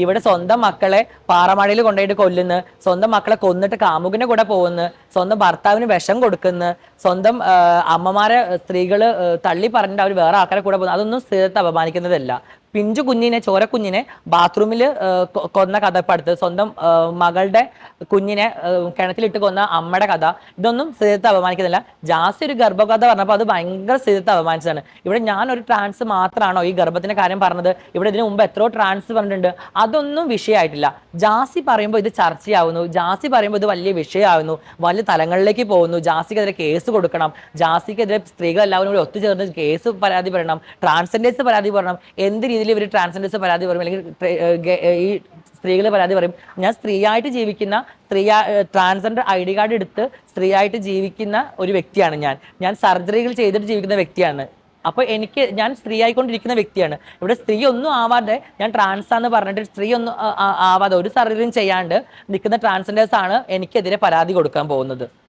ഇവിടെ സ്വന്തം മക്കളെ പാറമടയിൽ കൊണ്ടുപോയിട്ട് കൊല്ലുന്നു, സ്വന്തം മക്കളെ കൊന്നിട്ട് കാമുകിന്റെ കൂടെ പോകുന്നു, സ്വന്തം ഭർത്താവിന് വിഷം കൊടുക്കുന്നു, സ്വന്തം അമ്മമാരെ സ്ത്രീകള് തള്ളി പറഞ്ഞിട്ട് അവർ വേറെ ആൾക്കാരെ കൂടെ പോകുന്നു. അതൊന്നും സ്ത്രീത്വത്തെ അപമാനിക്കുന്നതല്ല. പിഞ്ചു കുഞ്ഞിനെ, ചോരക്കുഞ്ഞിനെ ബാത്റൂമിൽ കൊന്ന കഥ ഇപ്പം അടുത്ത്, സ്വന്തം മകളുടെ കുഞ്ഞിനെ കിണറ്റിലിട്ട് കൊന്ന അമ്മയുടെ കഥ, ഇതൊന്നും സ്ത്രീത്വത്തെ അപമാനിക്കുന്നില്ല. ജാസി ഒരു ഗർഭകഥ പറഞ്ഞപ്പോൾ അത് ഭയങ്കര സ്ത്രീത്വത്തെ അപമാനിച്ചതാണ്. ഇവിടെ ഞാൻ ഒരു ട്രാൻസ് മാത്രമാണോ ഈ ഗർഭത്തിന്റെ കാര്യം പറഞ്ഞത്? ഇവിടെ ഇതിനു മുമ്പ് എത്രയോ ട്രാൻസ് പറഞ്ഞിട്ടുണ്ട്, അതൊന്നും വിഷയമായിട്ടില്ല. ജാസി പറയുമ്പോൾ ഇത് ചർച്ചയാവുന്നു, ജാസി പറയുമ്പോൾ ഇത് വലിയ വിഷയമാവുന്നു, വലിയ തലങ്ങളിലേക്ക് പോകുന്നു. ജാസിക്കെതിരെ കേസ് കൊടുക്കണം, ജാസിക്കെതിരെ സ്ത്രീകൾ എല്ലാവരും കൂടി ഒത്തുചേർന്ന് കേസ് പരാതി പറയണം, ട്രാൻസ്ജെൻഡേഴ്സ് പരാതി പറയണം. എന്ത് രീതിയിൽ ഇവർ ട്രാൻസ്ജെൻഡേഴ്സ് പരാതി പറയും, അല്ലെങ്കിൽ ഈ സ്ത്രീകൾ പരാതി പറയും? ഞാൻ സ്ത്രീയായിട്ട് ജീവിക്കുന്ന, ട്രാൻസ്ജെൻഡർ ID കാർഡ് എടുത്ത് സ്ത്രീയായിട്ട് ജീവിക്കുന്ന ഒരു വ്യക്തിയാണ് ഞാൻ സർജറികൾ ചെയ്തിട്ട് ജീവിക്കുന്ന വ്യക്തിയാണ്. അപ്പോൾ ഞാൻ സ്ത്രീ ആയിക്കൊണ്ടിരിക്കുന്ന വ്യക്തിയാണ്. ഇവിടെ സ്ത്രീ ഒന്നും ആവാതെ, ഞാൻ ട്രാൻസാന്ന് പറഞ്ഞിട്ട് സ്ത്രീ ഒന്നും ആവാതെ, ഒരു സർജറിയും ചെയ്യാണ്ട് നിൽക്കുന്ന ട്രാൻസ്ജെൻഡേഴ്സ് ആണ് എനിക്കെതിരെ പരാതി കൊടുക്കാൻ പോകുന്നത്.